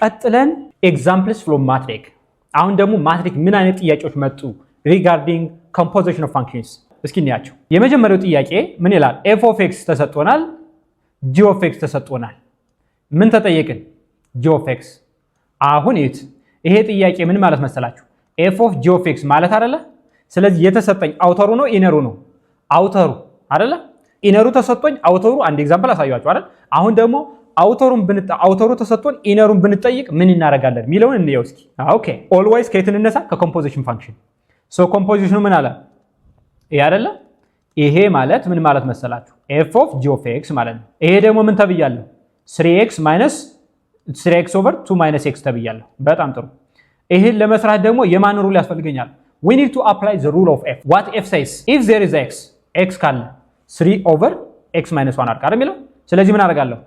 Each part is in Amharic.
ቀጥለን ኤግዛምፕልስ ፍሮም ማትሪክ። አሁን ደግሞ ማትሪክ ምን አይነት ጥያቄዎች መጡ ሪጋርዲንግ ኮምፖዚሽን ኦፍ ፋንክሽንስ እስኪ እንያቸው። የመጀመሪያው ጥያቄ ምን ይላል? ኤፍ ኦፍ ኤክስ ተሰጥቶናል፣ ጂ ኦፍ ኤክስ ተሰጥቶናል። ምን ተጠየቅን? ጂ ኦፍ ኤክስ። አሁን ይሄ ጥያቄ ምን ማለት መሰላችሁ? ኤፍ ኦፍ ጂ ኦፍ ኤክስ ማለት አይደለ? ስለዚህ የተሰጠኝ አውተሩ ነው ኢነሩ ነው? አውተሩ አይደለ? ኢነሩ ተሰጥቶኝ አውተሩ አንድ ኤግዛምፕል አሳያችሁ አይደል? አሁን ደግሞ አውተሩ ተሰጥቶን ኢነሩን ብንጠይቅ ምን እናደርጋለን ሚለውን እንየው እስኪ። ኦኬ ኦልዌይስ ከየት እንነሳ? ከኮምፖዚሽን ፋንክሽን። ሶ ኮምፖዚሽኑ ምን አለ? ይሄ አይደለ? ይሄ ማለት ምን ማለት መሰላችሁ? ኤፍ ኦፍ ጂ ኦፍ ኤክስ ማለት ነው። ይሄ ደግሞ ምን ተብያለሁ? 3x ማይነስ 3x ኦቨር 2 ማይነስ x ተብያለሁ። በጣም ጥሩ። ይሄን ለመስራት ደግሞ የማን ሩል ያስፈልገኛል? we need to apply the rule of f. what f says? if there is x ካለ 3 over x minus 1 አድርጋ አይደል? ስለዚህ ምን አደርጋለሁ?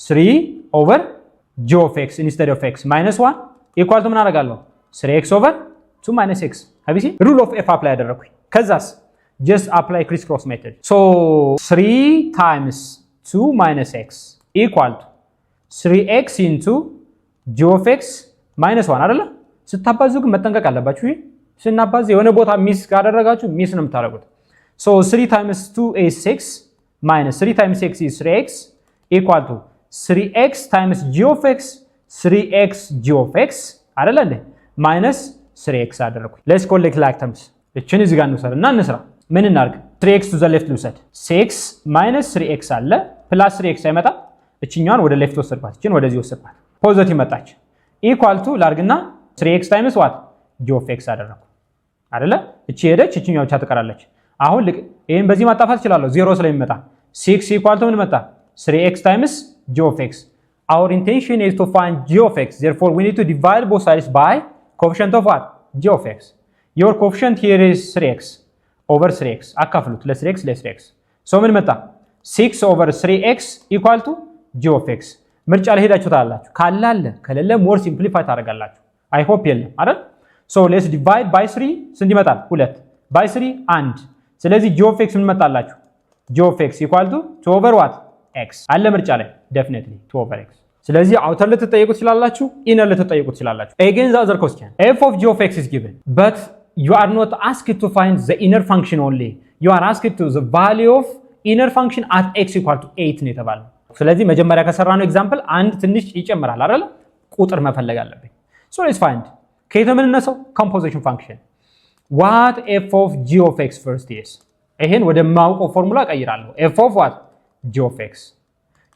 3 over g of x instead of x minus 1 equal to ምን አደርጋለሁ? 3x over 2 minus x ሀቢሲ rule of f apply ያደረኩኝ። ከዛስ just apply crisscross method. so 3 times 2 minus x equal to 3x into g of x minus 1 አይደለ? ስታባዙ ግን መጠንቀቅ አለባችሁ። ስናባዝ የሆነ ቦታ ሚስ ካደረጋችሁ ሚስ ነው የምታደርጉት። so 3 times 2 is 6 minus 3 times x is 3x equal to 3x times g of x 3x g of x አይደለ እንዴ? minus 3x አደረኩኝ። let's collect like terms። እቺን እዚህ ጋር እንውሰድና እንስራ። ምን እናርግ? 3x to the left ልውሰድ። 6 minus 3x አለ plus 3x አይመጣ። እቺኛዋን ወደ ሌፍት ወሰድኳት፣ እቺን ወደዚህ ወሰድኳት። ፖዚቲቭ መጣች። equal to ላርግና 3x times what? g of x አደረኩ አይደለ? እቺ ሄደች፣ እቺኛው ብቻ ትቀራለች። አሁን ይሄን በዚህ ማጣፋት እችላለሁ 0 ስለሚመጣ 6 equal to ምን መጣ? 3x times g of x. our intention is to find g of x, therefore we need to divide both sides by coefficient of what? g of x. your coefficient here is 3x over 3x አካፍሉት ለ3x ለ3x so ምን መጣ? 6 over 3x equal to g of x። ምርጫ ላይ ሄዳችሁ ታላላችሁ። ካላለ ከሌለ ሞር ሲምፕሊፋይ ታደርጋላችሁ። አይ ሆፕ የለም አይደል? so let's divide by 3 ስንት ይመጣል? 2 by 3 1። ስለዚህ g of x ምን መጣላችሁ? g of x equal to 2 over what? x አለ ምርጫ ላይ definitely 2 over x። ስለዚህ አውተር ልትጠይቁት ትችላላችሁ፣ ኢነር ልትጠይቁት ትችላላችሁ። again the other question, f of g of x is given but you are not asked to find the inner function only, you are asked to the value of inner function at x equal to 8 ነው የተባለው። ስለዚህ መጀመሪያ ከሰራነው ኤግዛምፕል አንድ ትንሽ ይጨምራል አይደል? ቁጥር መፈለግ አለብኝ። so let's find ከየት የምንነሳው? composition function. what f of g of x first is? ይሄን ወደ ማውቀው ፎርሙላ ቀይራለሁ። f of what? g of x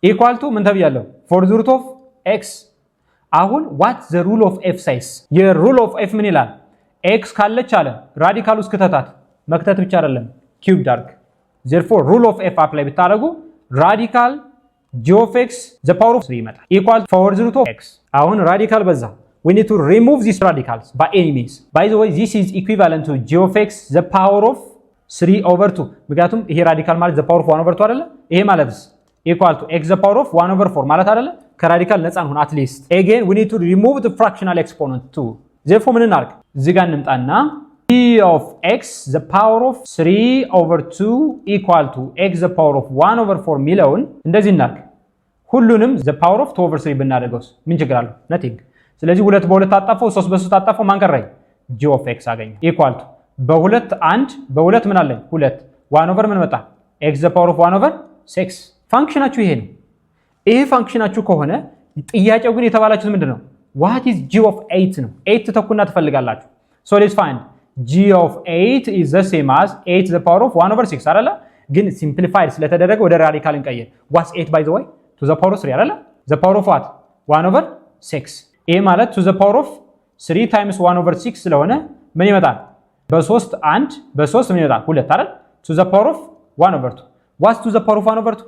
equal to ምን ተብያለሁ? for the root of x። አሁን what the rule of f says? የrule of f ምን ይላል? x ካለች አለ ራዲካል ውስጥ ከተታት መክተት ብቻ አይደለም ኪዩብ ዳርክ። therefore rule of f apply ብታደርጉ ራዲካል g of x the power of 3 ይመጣል equal to for the root of x። አሁን ራዲካል በዛ we need to remove these radicals by any means. by the way this is equivalent to g of x the power of 3 over 2 ምክንያቱም ይሄ ራዲካል ማለት the power of 1 over 2 አይደለ? ይሄ ማለትስ equal to x the power of 1 over 4 ማለት አይደለ? ከራዲካል ነፃ እንሁን at least. again we need to remove the fractional exponent too. therefore ምን እናርግ? እዚህ ጋር እንምጣና g of x the power of 3 over 2 equal to x the power of 1 over 4 ሚለውን እንደዚህ እናርግ። ሁሉንም the power of 2 over 3 ብናደርገውስ ምን ችግር አለው? nothing። ስለዚህ 2 በ2 ታጣፈው 3 በ3 ታጣፈው ማን ቀረኝ? g of x አገኘ equal to በ2 1 በ2 ምን አለኝ? 2 1 over ምን መጣ? x the power of 1 over 6። ፋንክሽናችሁ ይሄ ነው። ይሄ ፋንክሽናችሁ ከሆነ ጥያቄው ግን የተባላችሁት ምንድነው? what is g of 8 ነው። 8 ተኩና ትፈልጋላችሁ። so let's find g of 8 is the same as 8 the power of 1 over 6 አይደለ? ግን ሲምፕሊፋይድ ስለተደረገ ወደ ራዲካል እንቀይር። what's 8 by the way? to the power of 3 አይደለ? the power of what? 1 over 6። ይሄ ማለት to the power of 3 times 1 over 6 ስለሆነ ምን ይመጣል? በ3 1 በ3 ምን ይመጣል? 2 አይደል? to the power of 1 over 2። what's to the power of 1 over 2?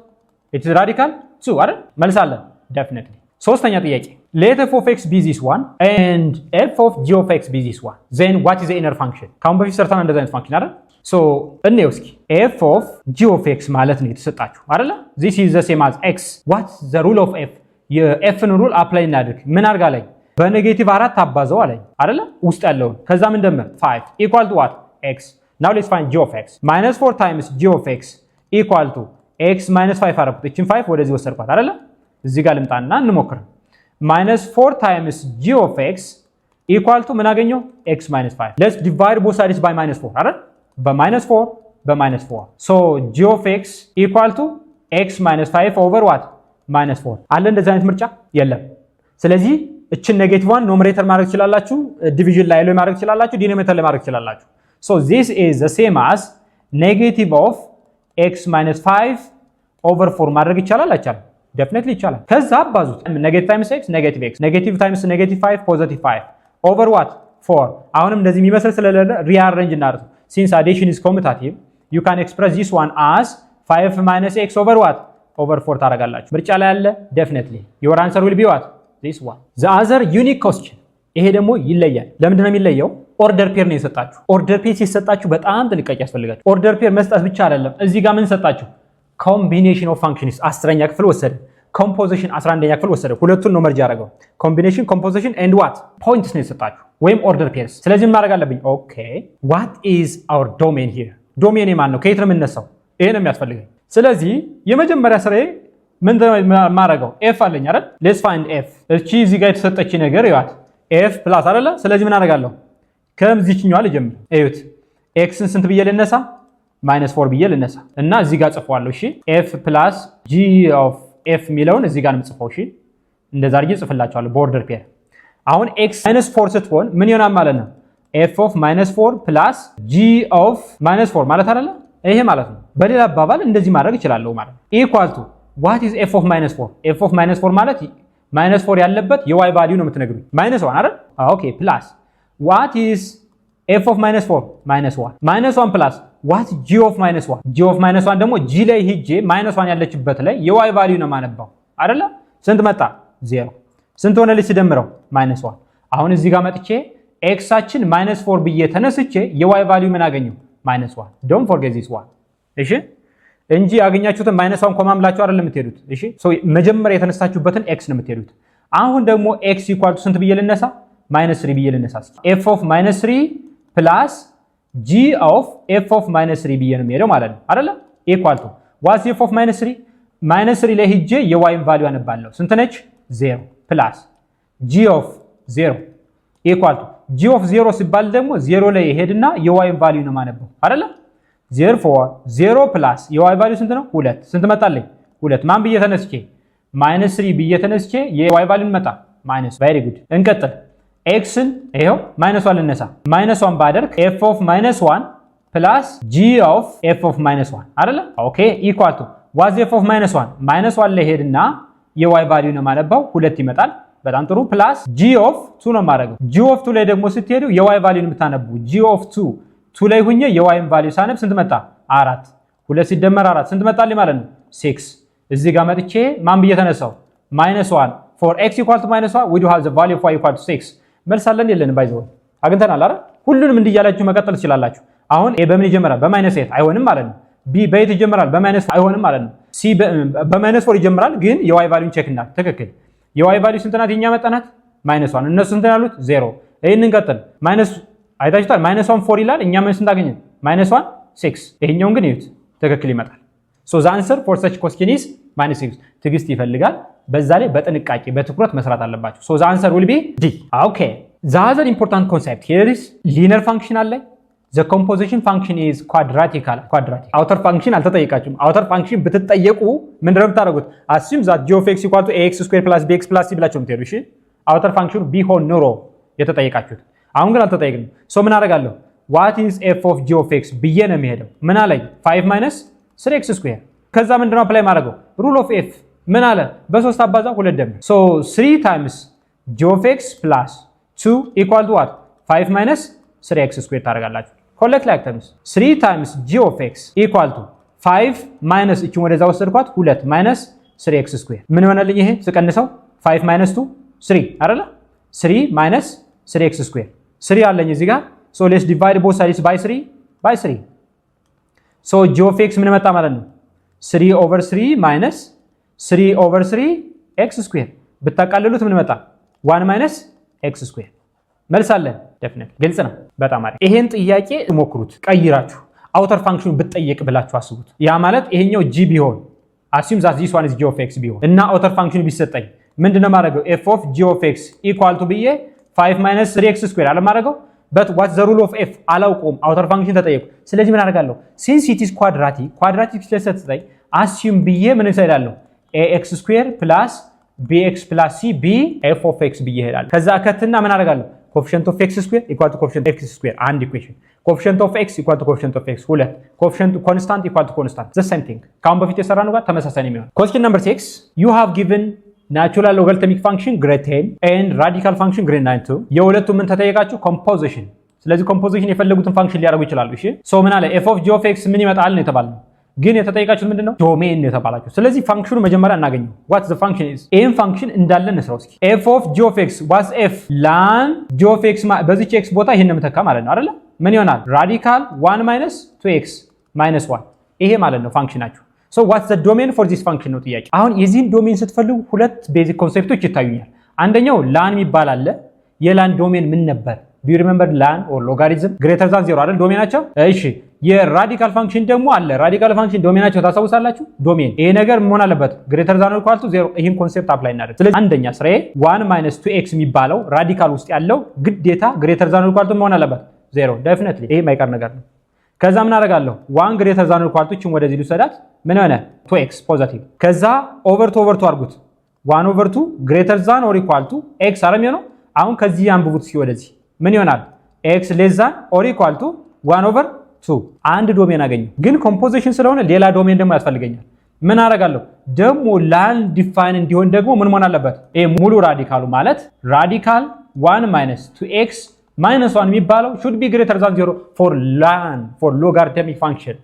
it is radical 2 አይደል? መልሳለን definitely። ሶስተኛ ጥያቄ let f of x be this one and f of g of x be this one, then what is the inner function? ካሁን በፊት ሰርተናል እንደዛ አይነት ፋንክሽን አይደል? so እንየው እስኪ f of g of x ማለት ነው የተሰጣችሁ አይደል? this is the same as x. what's the rule of f? የኤፍን ሩል አፕላይ እናድርግ። ምን አድርጋ ላይ በኔጌቲቭ 4 አባዘው አለኝ አይደለ? ውስጥ ያለውን ከዛ ምን ደምር 5 equal to what? x. now let's find g of x. -4 times g of x equal to x minus 5 አረኩት። እቺን 5 ወደዚህ ወሰድኳት አይደለ? እዚህ ጋር ልምጣና እንሞክር። minus 4 times g of x equal to ምን አገኘው x minus 5 let's divide both sides by minus 4 አይደል በminus 4 በminus 4 so g of x equal to x minus 5 over what minus 4 አለ እንደዚህ አይነት ምርጫ የለም ስለዚህ እችን ኔጌቲቭ ዋን ኖሜሬተር ማድረግ ትችላላችሁ ዲቪዥን ላይ ላይ ማድረግ ትችላላችሁ ዲኖሚኔተር ላይ ማድረግ ትችላላችሁ so this is the same as negative of x minus 5 over 4 ማድረግ ይቻላል አይቻልም definitely ይቻላል ከዛ አባዙት negative times x negative x negative times negative 5 positive 5 over what 4 አሁንም እንደዚህ የሚመስል ስለሌለ rearrange እናድርግ since addition is commutative you can express this one as 5 minus x over what over 4 ታረጋላችሁ ምርጫ ላይ ያለ definitely your answer will be what this one the other unique question ይሄ ደግሞ ይለያል ለምንድን ነው የሚለየው ኦርደር ፔር ነው የሰጣችሁ ኦርደር ፔር ሲሰጣችሁ በጣም ጥንቃቄ ያስፈልጋችሁ ኦርደር ፔር መስጠት ብቻ አይደለም እዚህ ጋር ምን ሰጣችሁ ኮምቢኔሽን ኦፍ ፋንክሽንስ 10ኛ ክፍል ወሰደ ኮምፖዚሽን 11ኛ ክፍል ወሰደ ሁለቱን ነው መርጅ ያደረገው ኮምቢኔሽን ኮምፖዚሽን ኤንድ ዋት ፖይንትስ ነው የሰጣችሁ ወይም ኦርደር ፔርስ ስለዚህ ምን ማድረግ አለብኝ ኦኬ what is our domain here ዶሜን ማን ነው ከየት ነው የምንነሳው ይሄ ነው የሚያስፈልገው ስለዚህ የመጀመሪያ ስራዬ ምን ማድረገው f አለኝ አይደል let's find f እቺ እዚህ ጋር የተሰጠች ነገር ይዋት f plus አይደለ ስለዚህ ምን አደርጋለሁ ከዚህኛው ልጀምር እዩት x ን ስንት ብዬ ልነሳ -4 ብዬ ልነሳ እና እዚህ ጋር ጽፈዋለሁ እሺ f plus g of f ሚለውን እዚህ ጋር እንጽፈው እሺ እንደዛ አድርጌ ጽፍላችኋለሁ ቦርደር ፔር አሁን x -4 ስትሆን ምን ይሆናል ማለት ነው f of -4 plus g of -4 ማለት አይደለ ይሄ ማለት ነው በሌላ አባባል እንደዚህ ማድረግ እችላለሁ ማለት equal to what is f of -4 f of -4 ማለት -4 ያለበት የy ቫልዩ ነው የምትነግሩኝ -1 አይደል ኦኬ plus what is f of -4 -1 -1 plus what g of -1 g of -1 ደግሞ g ላይ ሂጄ -1 ያለችበት ላይ የy ቫልዩ ነው ማነባው አይደለ ስንት መጣ 0 ስንት ሆነ ልትደምረው -1 አሁን እዚህ ጋር መጥቼ x አችን -4 ብዬ ተነስቼ የy ቫልዩ ምን አገኘው -1 don't forget this one እሺ እንጂ ያገኛችሁትን -1 ኮማ ብላችሁ አይደለም የምትሄዱት እሺ ሶ መጀመሪያ የተነሳችሁበትን x ነው የምትሄዱት አሁን ደግሞ x = ስንት ብዬ ልነሳ -3 ብዬ ልነሳ f of -3 plus g of f of -3 ብዬ ነው የሚሄደው ማለት ነው አይደለ equal to what f of -3 -3 ላይ ሄጄ የy ቫልዩ አነባለሁ ስንት ነች 0 plus g of 0 equal to g of 0 ሲባል ደግሞ 0 ላይ ሄድና የy ቫልዩ ነው ማነበው አይደለ therefore 0 plus የy ቫልዩ ስንት ነው 2 ስንት መጣልኝ 2 ማን ብዬ ተነስቼ -3 ብዬ ተነስቼ የy ቫልዩ መጣ very good እንቀጥል x ን ይሄው -1 ልነሳ -1 ባደርግ f of -1 plus g of f of -1 አይደለ ኦኬ equal to what f of -1 -1 ላይ ሄድና የy ቫልዩ ነው ማነባው 2 ይመጣል በጣም ጥሩ plus g of 2 ነው ማድረገው g of 2 ላይ ደግሞ ስትሄዱ የy ቫልዩ ነው የምታነቡ g of 2 ላይ ሁኜ የy ቫልዩ ሳነብ ስንት መጣ 4 2 ሲደመር 4 ስንት መጣልኝ ማለት ነው 6 እዚህ ጋር መጥቼ ማን ብዬ ተነሳው -1 for x equal to -1 we do have the value of y equal to 6 መልሳለን የለንም ባይዘው አግንተናል አይደል ሁሉንም እንዲያላችሁ መቀጠል ትችላላችሁ አሁን a በምን ይጀምራል በ-8 አይሆንም ማለት ነው b በየት ይጀምራል በ- አይሆንም ማለት ነው c በ-4 ይጀምራል ግን የy ቫልዩን ቼክ እና ትክክል የy ቫልዩ ስንት ናት የኛ መጣናት -1 እነሱ ስንት ያሉት 0 ይሄንን እንቀጥል ማይነስ አይታችሁታል -1 4 ይላል እኛ ምን ስንት አገኘን -1 6 ይሄኛውን ግን ይዩት ትክክል ይመጣል so the answer for such question is -6 ትግስት ይፈልጋል በዛ ላይ በጥንቃቄ በትኩረት መስራት አለባችሁ so the answer will be D okay the other important concept here is linear function አለ the composition function is quadratic outer function አልተጠየቃችሁም outer function ብትጠየቁ ምንድነው የምታደርጉት assume that g of x equal to ax squared plus bx plus c ብላችሁ የምትሄዱ እሺ outer function ቢሆን ኖሮ የተጠየቃችሁት አሁን ግን አልተጠየቅንም so ምን አደርጋለሁ what is f of g of x ብዬ ነው የሚሄደው ምን አለኝ 5 minus 3x squared ከዛ ምንድነው አፕላይ ማድረገው rule of f ምን አለ በ3 አባዛ 2 ደምር so 3 times g of x plus 2 equal to what 5 minus 3x squared ታደርጋላችሁ collect like terms 3 times g of x equal to 5 minus እቺ ወደዛ ወሰድኳት 2 minus 3x squared ምን ይሆናልኝ ይሄ ስቀንሰው 5 minus 2 3 አይደለ 3 minus 3x squared 3 አለኝ እዚህ ጋር so let's divide both sides by 3 so g of x ምን መጣ ማለት ነው 3 over 3 minus 3 over 3 x squared ብታቃልሉት ምን መጣ 1 minus x squared መልሳለን definitely ግልጽ ነው በጣም አሪፍ ይሄን ጥያቄ ሞክሩት ቀይራችሁ አውተር ፋንክሽን ብትጠየቅ ብላችሁ አስቡት ያ ማለት ይሄኛው g ቢሆን assume that this one is g of x ቢሆን እና አውተር ፋንክሽን ቢሰጠኝ ምንድነው ማድረገው f of g of x equal to ብዬ 5 minus 3x square አለ ማድረገው but what's the rule of f አላውቀውም አውተር ፋንክሽን ተጠየቁ ስለዚህ ምን አደርጋለሁ since it is quadratic ስለሰጠኝ assume ብዬ ምን እሰራለሁ ax square plus bx plus c b f of x ብዬ እሄዳለሁ ከዛ ከትና ምን አደርጋለሁ coefficient of x square equal to coefficient of x square አንድ ኢኩዌሽን coefficient of x equal to coefficient of x ሁለት coefficient constant equal to constant the same thing ካሁን በፊት የሰራነው ጋር ተመሳሳይ ነው የሚሆነው question number 6 you have given natural logarithmic function grade 10 and radical function grade 9 too የሁለቱም ምን ተጠየቃችሁ composition ስለዚህ composition የፈለጉትን ፋንክሽን ሊያደርጉ ይችላሉ እሺ ሶ ምን አለ f of g of x ምን ይመጣል ነው የተባለው ግን የተጠየቃችሁት ምንድነው ዶሜን ነው የተባላችሁ ስለዚህ ፋንክሽኑ መጀመሪያ እናገኘው what the function is ይሄን ፋንክሽን እንዳለ እንስራው እስኪ f of g of x was f ln g of x በዚህ x ቦታ ይሄን መተካ ማለት ነው አይደለ ምን ይሆናል radical 1 minus 2x minus 1 ይሄ ማለት ነው ፋንክሽናችሁ so what's the domain for this function ነው ጥያቄ አሁን የዚህን ዶሜን ስትፈልጉ ሁለት ቤዚክ ኮንሴፕቶች ይታዩኛል አንደኛው ላን የሚባል አለ የላን ዶሜን ምን ነበር do you remember lan or logarithm greater than 0 አይደል ዶሜናቸው እሺ የራዲካል ፋንክሽን ደግሞ አለ ራዲካል ፋንክሽን ዶሜናቸው ታሳውሳላችሁ ዶሜን ይሄ ነገር መሆን አለበት greater than or equal to 0 ይሄን ኮንሴፕት አፕላይ እናደርግ ስለዚህ አንደኛ ስራዬ 1 minus 2x የሚባለው ራዲካል ውስጥ ያለው ግዴታ greater than or equal to መሆን አለበት 0 definitely ይሄ ማይቀር ነገር ነው ከዛ ምን አደርጋለሁ 1 greater than or equal to ችን ወደዚህ ልውሰዳት ምን ሆነ 2x ፖዚቲቭ ከዛ ኦቨር ቱ አድርጉት 1 over 2 greater than or equal to x አረም ነው አሁን ከዚህ አንብቡት እስኪ ወደዚህ ምን ይሆናል x less than or equal to 1 over 2 አንድ ዶሜን አገኘ ግን ኮምፖዚሽን ስለሆነ ሌላ ዶሜን ደግሞ ያስፈልገኛል ምን አደርጋለሁ ደግሞ ላን ዲፋይን እንዲሆን ደግሞ ምን መሆን አለበት ይሄ ሙሉ ራዲካሉ ማለት ራዲካል 1 minus 2x minus 1 የሚባለው should be greater than 0 for lan for logarithmic function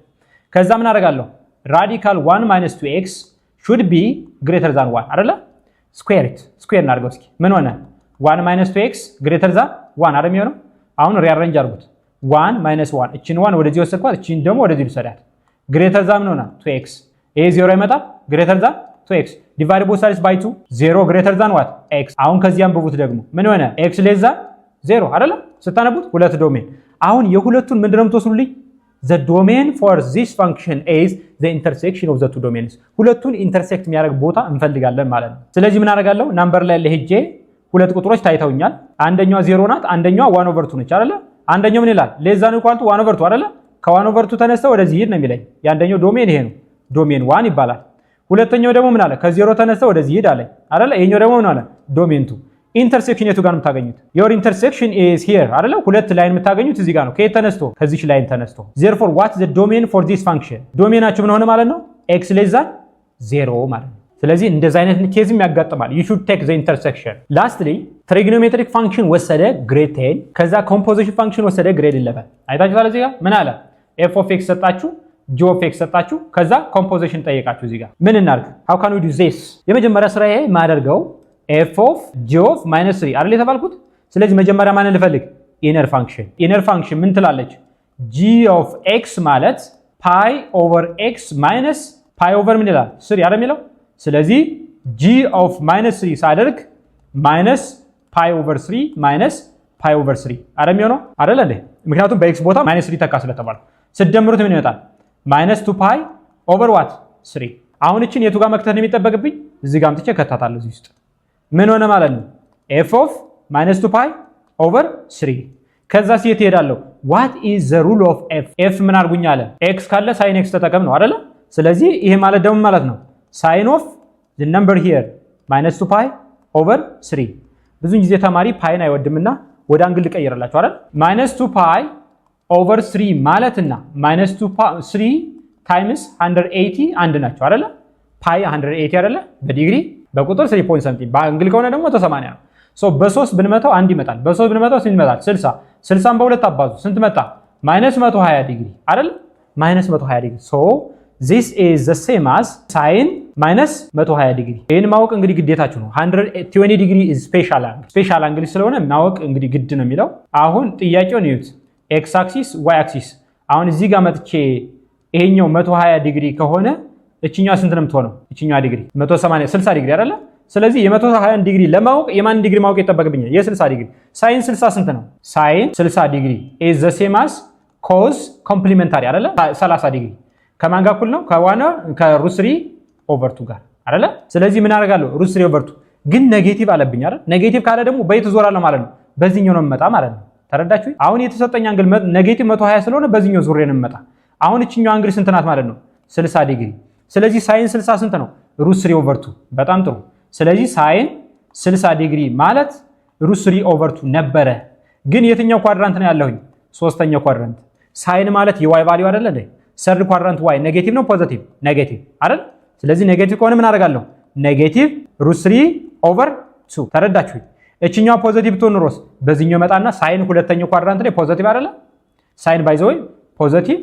ከዛ ምን አደርጋለሁ ራዲካል 1 minus 2x should be greater than 1 አይደለ ስኩዌር እናድርገው እስኪ ምን ሆነ 1 minus 2x greater than 1 አይደል የሚሆነው አሁን ሪአሬንጅ አድርጉት 1 minus 1 እቺን 1 ወደዚህ ወሰድኳት እቺን ደግሞ ወደዚህ ልሰዳት greater than ምን ሆነ 2x ይሄ 0 ይመጣል greater than 2x divide both sides by 2 0 greater than what x አሁን ከዚህ አንብቡት ደግሞ ምን ሆነ x less than 0 አይደል ስታነቡት ሁለት ዶሜን አሁን የሁለቱን ምንድነው የምትወስዱልኝ the domain for this function is the intersection of the two domains ሁለቱን ኢንተርሴክት የሚያደርግ ቦታ እንፈልጋለን ማለት ነው ስለዚህ ምን አደርጋለሁ ናምበር ላይ ለሄጄ ሁለት ቁጥሮች ታይተውኛል አንደኛው 0 ናት አንደኛው 1 over 2 ነች አይደለ አንደኛው ምን ይላል less than or equal to 1 over 2 አይደለ ከ1 over 2 ተነስተው ወደዚህ ሂድ ነው የሚለኝ ያንደኛው ዶሜን ይሄ ነው ዶሜን 1 ይባላል ሁለተኛው ደግሞ ምን አለ ከ0 ተነስተው ወደዚህ ሂድ አለኝ አይደለ ይሄኛው ደግሞ ምን አለ ዶሜን 2 ኢንተርሴክሽን የቱ ጋር ነው የምታገኙት your intersection is here አይደለ ሁለት ላይን የምታገኙት እዚህ ጋር ነው ከየት ተነስቶ ከዚህ ላይን ተነስቶ therefore what is the domain for this function ዶሜናችሁ ምን ሆነ ማለት ነው x less than 0 ማለት ነው ስለዚህ እንደዛ አይነት ኬዝም ያጋጥማል you should take the intersection lastly trigonometric function ወሰደ grade 10 ከዛ composition function ወሰደ grade 11 አይታችኋል እዚህ ጋር ምን አለ f of x ሰጣችሁ g of x ሰጣችሁ ከዛ composition ጠየቃችሁ እዚህ ጋር ምን እናርግ how can we do this የመጀመሪያ ስራዬ ማደርገው f of g of -3 አይደል የተባልኩት ስለዚህ መጀመሪያ ማንን ልፈልግ inner function ምን ትላለች g of x ማለት pi over x minus pi over ምን ይላል 3 አይደል የሚለው ስለዚህ g of -3 ሳደርግ minus pi over 3 minus pi over 3 አይደል የሚሆነው አይደል እንዴ ምክንያቱም በx ቦታ -3 ተካ ስለተባለ ስደምሩት ምን ይመጣል -2 pi over what 3 አሁን እቺን የቱ ጋር መክተት ነው የሚጠበቅብኝ እዚህ ጋር አምጥቼ ከታታለሁ እዚህ ውስጥ ምን ሆነ ማለት ነው f of -2 pi over 3 ከዛ ሲት ይሄዳለሁ what is the rule of f ምን አርጉኛለ x ካለ sin x ተጠቀም ነው አይደል ስለዚህ ይሄ ማለት ደግሞ ማለት ነው sin of the number here -2 pi over 3 ብዙ ጊዜ ተማሪ ፓይን አይወድምና ወደ አንግል ልቀይርላችሁ አይደል -2 pi over 3 ማለትና -2 pi 3 times 180 አንድ ናቸው አይደል ፓይ 180 አይደል በዲግሪ በቁጥር 3 point something በአንግል ከሆነ ደግሞ 180 ነው ሶ በ3 ብንመታው አንድ ይመጣል በ3 ብንመታው ስንት ይመጣል 60 60 በሁለት አባዙ ስንት መጣ -120 ዲግሪ አይደል -120 ዲግሪ ሶ this is the same as sin -120 ዲግሪ ይሄን ማወቅ እንግዲህ ግዴታችሁ ነው 120 ዲግሪ is special angle ስለሆነ ማወቅ እንግዲህ ግድ ነው የሚለው አሁን ጥያቄውን ይዩት x axis y axis አሁን እዚህ ጋር መጥቼ ይሄኛው 120 ዲግሪ ከሆነ እቺኛው ስንት ነው የምትሆነው እቺኛው ዲግሪ 180 60 ዲግሪ አይደለ ስለዚህ የ120 ዲግሪ ለማወቅ የማን ዲግሪ ማወቅ ይተበቅብኛል የ60 ዲግሪ sin 60 ስንት ነው sin 60 ዲግሪ is the same as cos complementary አይደለ 30 ዲግሪ ከማን ጋር እኩል ነው ከ1 ከ√3 over 2 ጋር አይደለ ስለዚህ ምን አደርጋለሁ √3 over 2 ግን ኔጌቲቭ አለብኝ አይደል? ኔጌቲቭ ካለ ደግሞ በየት ዞራለሁ ማለት ነው? በዚህኛው ነው የምመጣ ማለት ነው። ተረዳችሁ? አሁን የተሰጠኝ አንግል ኔጌቲቭ 120 ስለሆነ በዚህኛው ዙሬ ነው የምመጣ። አሁን እቺኛው አንግል ስንት ናት ማለት ነው? 60 ዲግሪ። ስለዚህ ሳይን 60 ስንት ነው? √3/2። በጣም ጥሩ። ስለዚህ ሳይን 60 ዲግሪ ማለት √3/2 ነበረ። ግን የትኛው ኳድራንት ነው ያለሁኝ? ሶስተኛው ኳድራንት። ሳይን ማለት የዋይ ቫልዩ አይደለ እንዴ? ሰርድ ኳድራንት ዋይ ኔጌቲቭ ነው ፖዚቲቭ? ኔጌቲቭ አይደል? ስለዚህ ኔጌቲቭ ከሆነ ምን አደርጋለሁ? ኔጌቲቭ √3/2። ተረዳችሁ? እቺኛው ፖዚቲቭ ትሆን ኖሮስ በዚህኛው መጣና ሳይን ሁለተኛው ኳድራንት ላይ ፖዚቲቭ አይደለ? ሳይን ባይ ዘ ወይ ፖዚቲቭ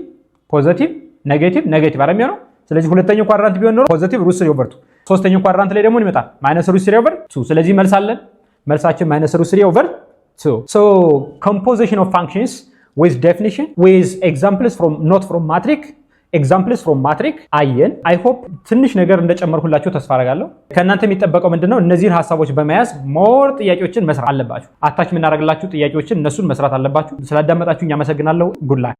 ፖዚቲቭ ኔጌቲቭ ኔጌቲቭ አይደል የሚሆነው? ስለዚህ ሁለተኛው ኳድራንት ቢሆን ኖሮ ፖዚቲቭ √3/2። ሶስተኛው ኳድራንት ላይ ደግሞ ይመጣል ማይነስ √3/2። ስለዚህ መልሳለን። መልሳችን ማይነስ √3/2። So composition of functions with definition with examples from not from matrix ኤግዛምፕልስ ፍሮም ማትሪክ አየን። አይ ሆፕ ትንሽ ነገር እንደጨመርኩላችሁ ተስፋ አደርጋለሁ። ከእናንተ የሚጠበቀው ምንድነው? እነዚህን ሀሳቦች በመያዝ ሞር ጥያቄዎችን መስራት አለባችሁ። አታች የምናደርግላችሁ ጥያቄዎችን እነሱን መስራት አለባችሁ። ስላዳመጣችሁኝ አመሰግናለሁ። ጉድ ላክ